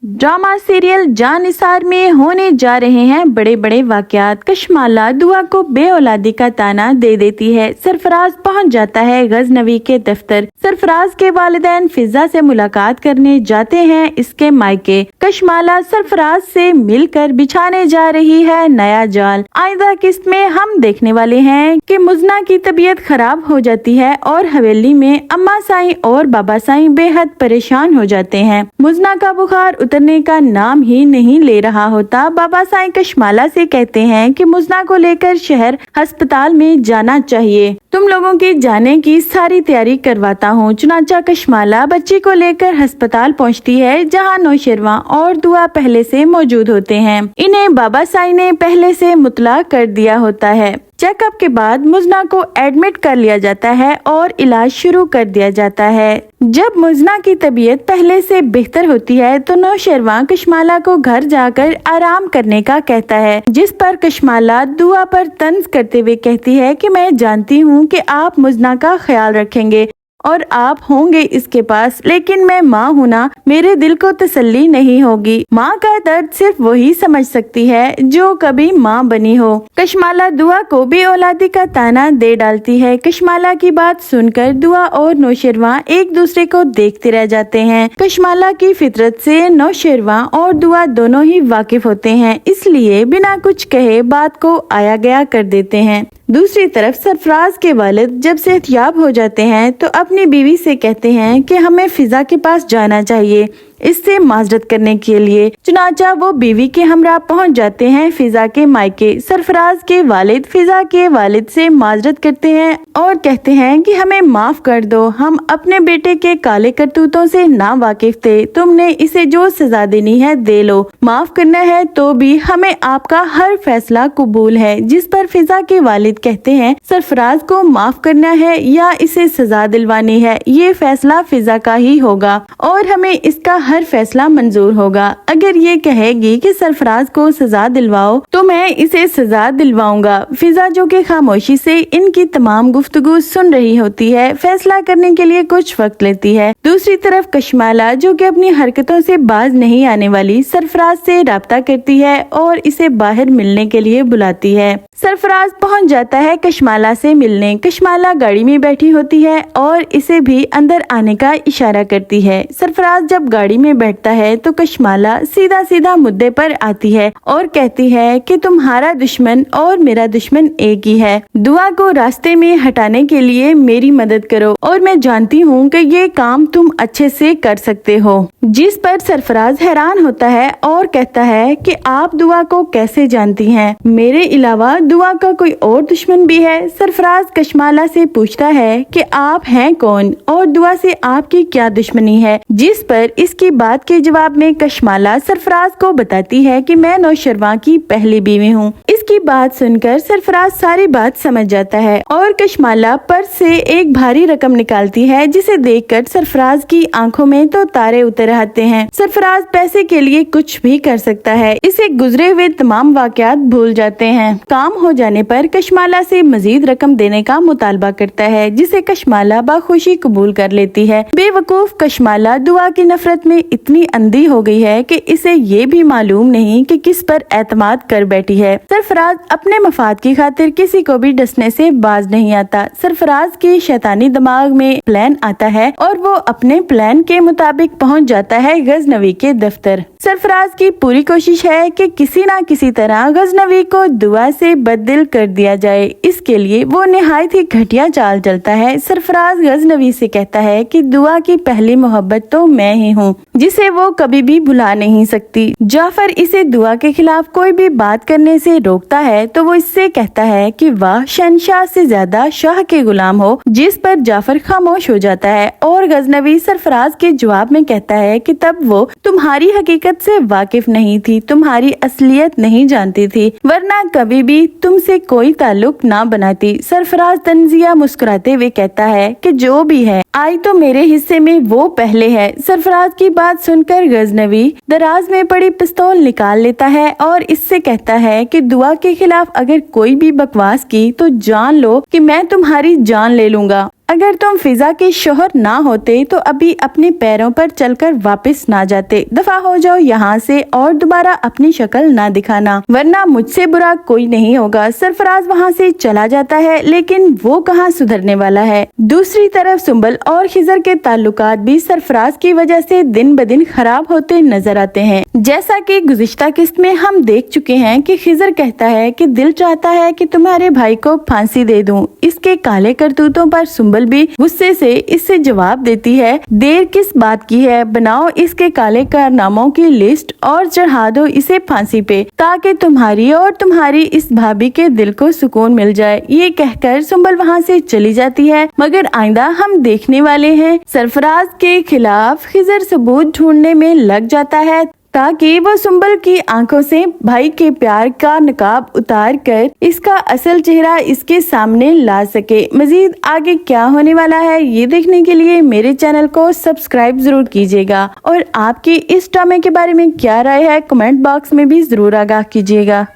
Drama serial जान निसार में होने जा रहे हैं बड़े बड़े वाकयात। कशमाला दुआ को बे औलादी का ताना दे देती है। सरफराज पहुंच जाता है गजनवी के दफ्तर। सरफराज के वालिदैन फिजा से मुलाकात करने जाते हैं इसके मायके। कशमाला सरफराज से मिलकर बिछाने जा रही है नया जाल। आइंदा किस्त में हम देखने वाले हैं कि मुजना की तबीयत खराब हो जाती है और हवेली में अम्मा साईं और बाबा साईं बेहद परेशान हो जाते हैं। मुजना का बुखार उतरने का नाम ही नहीं ले रहा होता। बाबा साईं कशमाला से कहते हैं कि मुजना को लेकर शहर अस्पताल में जाना चाहिए। तुम लोगों की जाने की सारी तैयारी करवाता हूँ। चुनाचा कशमाला बच्ची को लेकर अस्पताल पहुँचती है, जहाँ नौशेरवा और दुआ पहले से मौजूद होते हैं। इन्हें बाबा साईं ने पहले से मुतला कर दिया होता है। चेकअप के बाद मुजना को एडमिट कर लिया जाता है और इलाज शुरू कर दिया जाता है। जब मुजना की तबीयत पहले से बेहतर होती है तो नौशेरवा कशमाला को घर जाकर आराम करने का कहता है, जिस पर कशमाला दुआ पर तंज करते हुए कहती है कि मैं जानती हूँ कि आप मुजना का ख्याल रखेंगे और आप होंगे इसके पास, लेकिन मैं माँ हूँ ना, मेरे दिल को तसल्ली नहीं होगी। माँ का दर्द सिर्फ वही समझ सकती है जो कभी माँ बनी हो। कशमाला दुआ को बे औलादी का ताना दे डालती है। कशमाला की बात सुनकर दुआ और नौशेरवा एक दूसरे को देखते रह जाते हैं। कशमाला की फितरत से नौशेरवा और दुआ दोनों ही वाकिफ होते हैं, इसलिए बिना कुछ कहे बात को आया गया कर देते हैं। दूसरी तरफ सरफराज के वालिद जब सेहतयाब हो जाते हैं तो अपनी बीवी से कहते हैं कि हमें फिजा के पास जाना चाहिए इससे माजरत करने के लिए। चुनाचा वो बीवी के हमरा पहुंच जाते हैं फिजा के मायके। सरफराज के वालिद फिजा के वालिद से माजरत करते हैं और कहते हैं कि हमें माफ कर दो, हम अपने बेटे के काले करतूतों से ना वाकिफ थे, तुमने इसे जो सजा देनी है दे लो, माफ करना है तो भी हमें आपका हर फैसला कबूल है। जिस पर फिजा के वालिद कहते हैं सरफराज को माफ करना है या इसे सजा दिलवानी है, ये फैसला फिजा का ही होगा और हमें इसका हर फैसला मंजूर होगा। अगर ये कहेगी कि सरफराज को सजा दिलवाओ तो मैं इसे सजा दिलवाऊंगा। फिजा जो कि खामोशी से इनकी तमाम गुफ्तगू सुन रही होती है, फैसला करने के लिए कुछ वक्त लेती है। दूसरी तरफ कशमाला जो कि अपनी हरकतों से बाज नहीं आने वाली सरफराज से राब्ता करती है और इसे बाहर मिलने के लिए बुलाती है। सरफराज पहुंच जाता है कशमाला से मिलने। कशमाला गाड़ी में बैठी होती है और इसे भी अंदर आने का इशारा करती है। सरफराज जब गाड़ी में बैठता है तो कशमाला सीधा सीधा मुद्दे पर आती है और कहती है कि तुम्हारा दुश्मन और मेरा दुश्मन एक ही है। दुआ को रास्ते में हटाने के लिए मेरी मदद करो और मैं जानती हूँ कि ये काम तुम अच्छे से कर सकते हो। जिस पर सरफराज हैरान होता है और कहता है कि आप दुआ को कैसे जानती हैं? मेरे अलावा दुआ का कोई और दुश्मन भी है? सरफराज कशमाला से पूछता है कि आप हैं कौन और दुआ से आपकी क्या दुश्मनी है? जिस पर इसकी बात के जवाब में कशमाला सरफराज को बताती है कि मैं नौशेरवा की पहली बीवी हूँ। इसकी बात सुनकर सरफराज सारी बात समझ जाता है और कशमाला पर्स से एक भारी रकम निकालती है, जिसे देखकर सरफराज की आंखों में तो तारे उतर आते हैं। सरफराज पैसे के लिए कुछ भी कर सकता है, इसे गुजरे हुए तमाम वाकयात भूल जाते हैं। काम हो जाने पर कशमाला से मजीद रकम देने का मुतालबा करता है, जिसे कशमाला बाखुशी कबूल कर लेती है। बेवकूफ कशमाला दुआ की नफरत में इतनी अंधी हो गई है कि इसे ये भी मालूम नहीं कि किस पर एतमाद कर बैठी है। सरफराज अपने मफाद की खातिर किसी को भी डसने से बाज नहीं आता। सरफराज के शैतानी दिमाग में प्लान आता है और वो अपने प्लान के मुताबिक पहुंच जाता है गजनवी के दफ्तर। सरफराज की पूरी कोशिश है कि किसी न किसी तरह गजनवी को दुआ से बददिल कर दिया जाए। इसके लिए वो निहायत ही घटिया चाल चलता है। सरफराज गजनवी से कहता है कि दुआ की पहली मोहब्बत तो मैं ही हूँ, जिसे वो कभी भी भुला नहीं सकती। जाफर इसे दुआ के खिलाफ कोई भी बात करने से रोकता है तो वो इससे कहता है कि वाह शहंशाह से ज्यादा शाह के गुलाम हो, जिस पर जाफर खामोश हो जाता है और गजनवी सरफराज के जवाब में कहता है कि तब वो तुम्हारी हकीकत से वाकिफ नहीं थी, तुम्हारी असलियत नहीं जानती थी, वरना कभी भी तुमसे कोई ताल्लुक ना बनाती। सरफराज तंजिया मुस्कुराते हुए कहता है कि जो भी है आई तो मेरे हिस्से में वो पहले है। सरफराज की बात सुनकर गजनवी दराज में पड़ी पिस्तौल निकाल लेता है और इससे कहता है कि दुआ के खिलाफ अगर कोई भी बकवास की तो जान लो कि मैं तुम्हारी जान ले लूंगा। अगर तुम फिजा के शोहर ना होते तो अभी अपने पैरों पर चलकर वापस ना जाते। दफा हो जाओ यहाँ से और दोबारा अपनी शक्ल ना दिखाना, वरना मुझसे बुरा कोई नहीं होगा। सरफराज वहाँ से चला जाता है, लेकिन वो कहाँ सुधरने वाला है। दूसरी तरफ सुंबल और खिजर के ताल्लुकात भी सरफराज की वजह से दिन ब दिन खराब होते नजर आते हैं। जैसा कि गुज़िश्ता किस्त में हम देख चुके हैं कि खिजर कहता है कि दिल चाहता है कि तुम्हारे भाई को फांसी दे दूं। इसके काले करतूतों पर सुंबल भी गुस्से से इससे जवाब देती है, देर किस बात की है, बनाओ इसके काले कारनामों की लिस्ट और चढ़ा दो इसे फांसी पे, ताकि तुम्हारी और तुम्हारी इस भाभी के दिल को सुकून मिल जाए। ये कहकर सुंबल वहाँ से चली जाती है, मगर आइंदा हम देखने वाले हैं सरफराज के खिलाफ खिजर सबूत ढूंढने में लग जाता है, ताकि वो सुंबल की आंखों से भाई के प्यार का नकाब उतार कर इसका असल चेहरा इसके सामने ला सके। मजीद आगे क्या होने वाला है ये देखने के लिए मेरे चैनल को सब्सक्राइब जरूर कीजिएगा और आपकी इस ड्रामे के बारे में क्या राय है कमेंट बॉक्स में भी जरूर आगाह कीजिएगा।